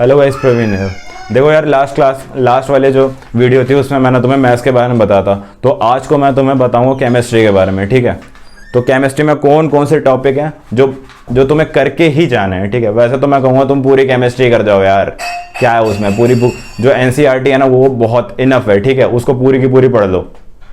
Hello guys, Praveen है। देखो यार, लास्ट वाले जो वीडियो थी उसमें मैंने तुम्हें मैथ्स के बारे में बताया था, तो आज को मैं तुम्हें बताऊंगा केमिस्ट्री के बारे में। ठीक है, तो केमिस्ट्री में कौन कौन से टॉपिक हैं जो जो तुम्हें करके ही जाना है। ठीक है, वैसे तो मैं कहूँगा तुम पूरी केमिस्ट्री कर जाओ यार, क्या है उसमें पूरी बुक जो एनसीईआरटी है ना वो बहुत इनफ है। ठीक है, उसको पूरी की पूरी पढ़ लो,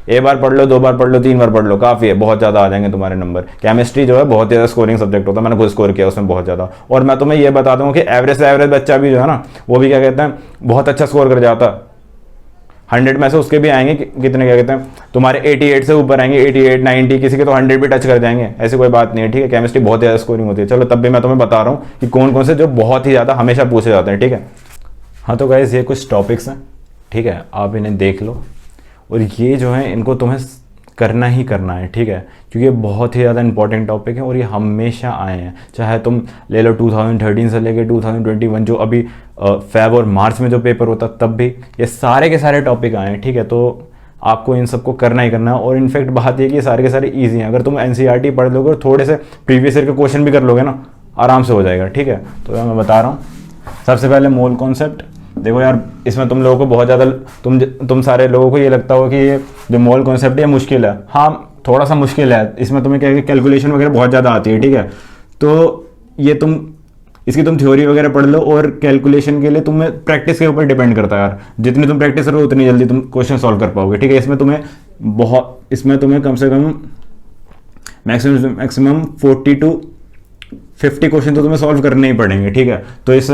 एक बार पढ़ लो, दो बार पढ़ लो, तीन बार पढ़ लो, काफ़ी है, बहुत ज़्यादा आ जाएंगे तुम्हारे नंबर। केमिस्ट्री जो है बहुत ज़्यादा स्कोरिंग सब्जेक्ट होता है, मैंने खुद स्कोर किया उसमें बहुत ज़्यादा। और मैं तुम्हें ये बता दूँ कि एवरेज से एवरेज बच्चा भी जो है ना वो भी क्या कहते हैं बहुत अच्छा स्कोर कर जाता है। 100 में से उसके भी आएंगे कितने, क्या कहते हैं तुम्हारे 88 से ऊपर आएंगे, 88 90, किसी के तो 100 भी टच कर जाएंगे, ऐसी कोई बात नहीं है। ठीक है, केमिस्ट्री बहुत ज़्यादा स्कोरिंग होती है। चलो तब भी मैं तुम्हें बता रहा हूँ कि कौन कौन से जो बहुत ही ज़्यादा हमेशा पूछे जाते हैं। ठीक है, हाँ तो गाइस ये कुछ टॉपिक्स हैं, ठीक है, आप इन्हें देख लो और ये जो है इनको तुम्हें करना ही करना है। ठीक है, क्योंकि ये बहुत ही ज़्यादा इंपॉर्टेंट टॉपिक है और ये हमेशा आए हैं, चाहे तुम ले लो 2013 से लेके 2021 जो अभी फेब और मार्च में जो पेपर होता तब भी ये सारे के सारे टॉपिक आए हैं। ठीक है, तो आपको इन सबको करना ही करना है। और इनफैक्ट बात ये कि ये सारे के सारे ईजी हैं, अगर तुम एनसीईआरटी पढ़ लोगे और थोड़े से प्रीवियस ईयर के क्वेश्चन भी कर लोगे ना आराम से हो जाएगा। ठीक है, तो मैं बता रहा हूँ सबसे पहले मोल कॉन्सेप्ट। देखो यार, इसमें तुम लोगों को बहुत ज़्यादा तुम सारे लोगों को ये लगता हो कि ये जो मोल कॉन्सेप्ट है मुश्किल है। हाँ, थोड़ा सा मुश्किल है, इसमें तुम्हें क्या है कैलकुलेशन वगैरह बहुत ज़्यादा आती है। ठीक है, तो ये इसकी तुम थ्योरी वगैरह पढ़ लो और कैलकुलेशन के लिए तुम्हें प्रैक्टिस के ऊपर डिपेंड करता है यार, जितनी तुम प्रैक्टिस करो उतनी जल्दी तुम क्वेश्चन सॉल्व कर पाओगे। ठीक है, इसमें तुम्हें कम से कम मैक्सिमम 40 to 50 क्वेश्चन तो तुम्हें सॉल्व करने ही पड़ेंगे। ठीक है, तो इस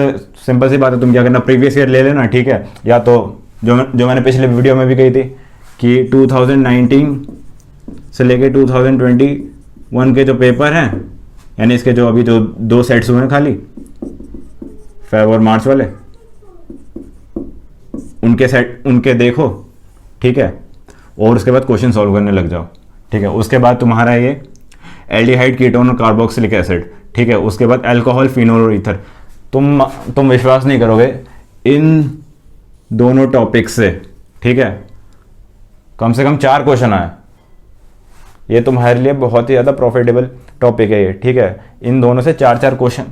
सिंपल सी बात है, तुम क्या करना प्रीवियस ईयर ले लेना। ठीक है, या तो जो मैंने पिछले वीडियो में भी कही थी कि 2019 से लेके 2021 के जो पेपर हैं, यानी इसके जो अभी जो 2 सेट्स हुए हैं खाली फेब और मार्च वाले, उनके देखो। ठीक है, और उसके बाद क्वेश्चन सॉल्व करने लग जाओ। ठीक है, उसके बाद तुम्हारा ये एल्डिहाइड, कीटोन और कार्बोक्सिलिक एसिड। ठीक है, उसके बाद अल्कोहल, फिनोल और ईथर। तुम विश्वास नहीं करोगे, इन दोनों टॉपिक से ठीक है कम से कम 4 क्वेश्चन आए। ये तुम्हारे लिए बहुत ही ज़्यादा प्रॉफिटेबल टॉपिक है ये। ठीक है, इन दोनों से 4 क्वेश्चन,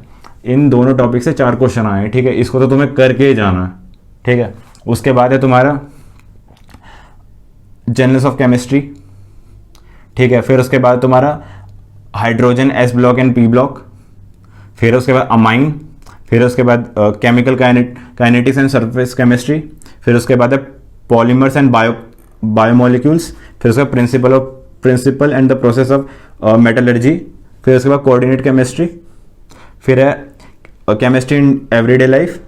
इन दोनों टॉपिक से 4 क्वेश्चन आए। ठीक है, इसको तो तुम्हें करके ही जाना है। ठीक है, उसके बाद है तुम्हारा जनरल्स ऑफ केमिस्ट्री। ठीक है, फिर उसके बाद तुम्हारा hydrogen S block and P block, फिर उसके बाद अमाइन, फिर उसके बाद chemical kinetics and surface chemistry, फिर उसके बाद है पॉलीमर्स एंड बायोमोलिक्यूल्स, फिर उसका principle and the process of metallurgy, फिर उसके बाद कोऑर्डिनेट केमिस्ट्री, फिर है केमिस्ट्री इन एवरीडे लाइफ,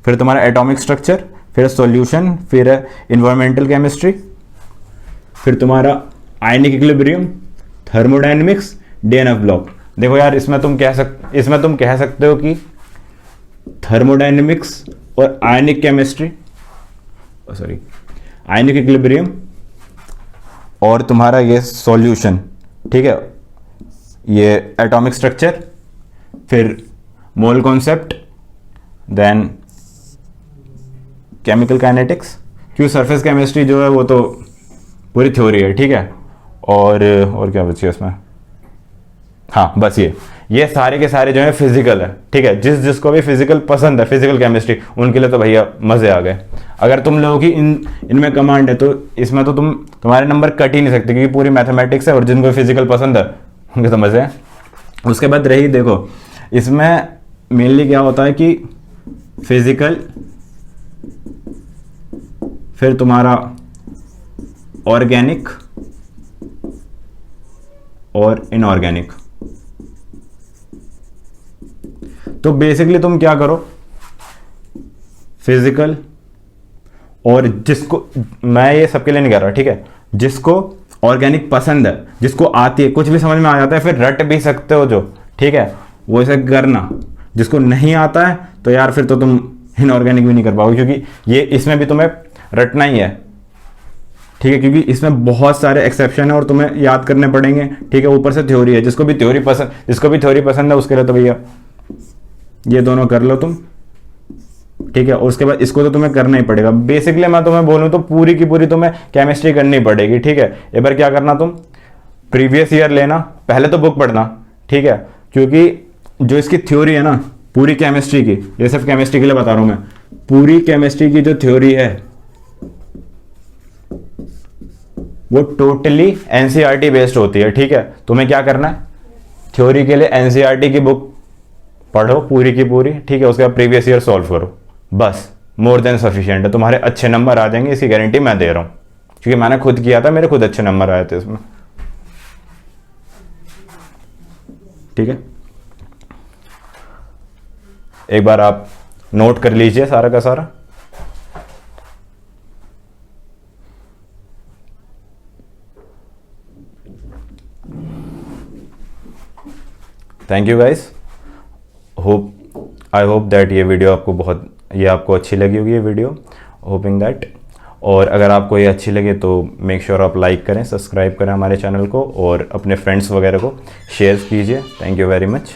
फिर तुम्हारा एटॉमिक स्ट्रक्चर, फिर सॉल्यूशन, फिर है इन्वायरमेंटल केमिस्ट्री, फिर तुम्हारा ionic equilibrium, thermodynamics, DNF block. देखो यार, इसमें तुम कह सकते हो कि थर्मोडायनेमिक्स और आयनिक इक्विलिब्रियम और तुम्हारा ये सॉल्यूशन। ठीक है, ये एटॉमिक स्ट्रक्चर, फिर mole concept, then chemical kinetics, क्योंकि सरफेस केमिस्ट्री जो है वो तो पूरी थ्योरी है। ठीक है, और क्या बची उसमें, हाँ बस ये सारे के सारे जो है फिजिकल है। ठीक है, जिसको भी फिजिकल पसंद है, फिजिकल केमिस्ट्री, उनके लिए तो भैया मजे आ गए। अगर तुम लोगों की इनमें कमांड है तो इसमें तो तुम्हारे नंबर कट ही नहीं सकते, क्योंकि पूरी मैथमेटिक्स है और जिनको फिजिकल पसंद है उनके तो मजे हैं। उसके बाद रही, देखो इसमें मेनली क्या होता है कि फिजिकल, फिर तुम्हारा ऑर्गेनिक और इनऑर्गेनिक। तो बेसिकली तुम क्या करो, फिजिकल, और जिसको, मैं ये सबके लिए नहीं कर रहा, ठीक है, जिसको ऑर्गेनिक पसंद है, जिसको आती है, कुछ भी समझ में आ जाता है, फिर रट भी सकते हो जो, ठीक है, वो ऐसे करना। जिसको नहीं आता है तो यार फिर तो तुम इनऑर्गेनिक भी नहीं कर पाओगे, क्योंकि ये इसमें भी तुम्हें रटना ही है। ठीक है, क्योंकि इसमें बहुत सारे एक्सेप्शन है और तुम्हें याद करने पड़ेंगे। ठीक है, ऊपर से थ्योरी है, जिसको भी थ्योरी पसंद है उसके लिए तो भैया ये दोनों कर लो तुम। ठीक है, और उसके बाद इसको तो तुम्हें करना ही पड़ेगा। बेसिकली मैं तुम्हें बोलूं तो पूरी की पूरी तुम्हें केमिस्ट्री करनी पड़ेगी। ठीक है, एक बार क्या करना, तुम प्रीवियस ईयर लेना, पहले तो बुक पढ़ना। ठीक है, क्योंकि जो इसकी थ्योरी है ना पूरी केमिस्ट्री की, ये सिर्फ केमिस्ट्री के लिए बता रहा हूं मैं, पूरी केमिस्ट्री की जो थ्योरी है वो टोटली एनसीईआरटी बेस्ड होती है, ठीक है। तुम्हें क्या करना है, थ्योरी के लिए एनसीईआरटी की बुक पढ़ो पूरी की पूरी, ठीक है। उसके बाद प्रीवियस ईयर सॉल्व करो, बस मोर देन सफिशिएंट है, तुम्हारे अच्छे नंबर आ जाएंगे, इसकी गारंटी मैं दे रहा हूं, क्योंकि मैंने खुद किया था, मेरे खुद अच्छे नंबर आए थे इसमें, ठीक है। एक बार आप नोट कर लीजिए सारा का सारा। Thank you guys, I hope that ये वीडियो आपको अच्छी लगी होगी ये वीडियो, होपिंग दैट। और अगर आपको ये अच्छी लगे तो मेक श्योर आप लाइक करें, सब्सक्राइब करें हमारे चैनल को, और अपने फ्रेंड्स वगैरह को शेयर कीजिए। Thank you very much.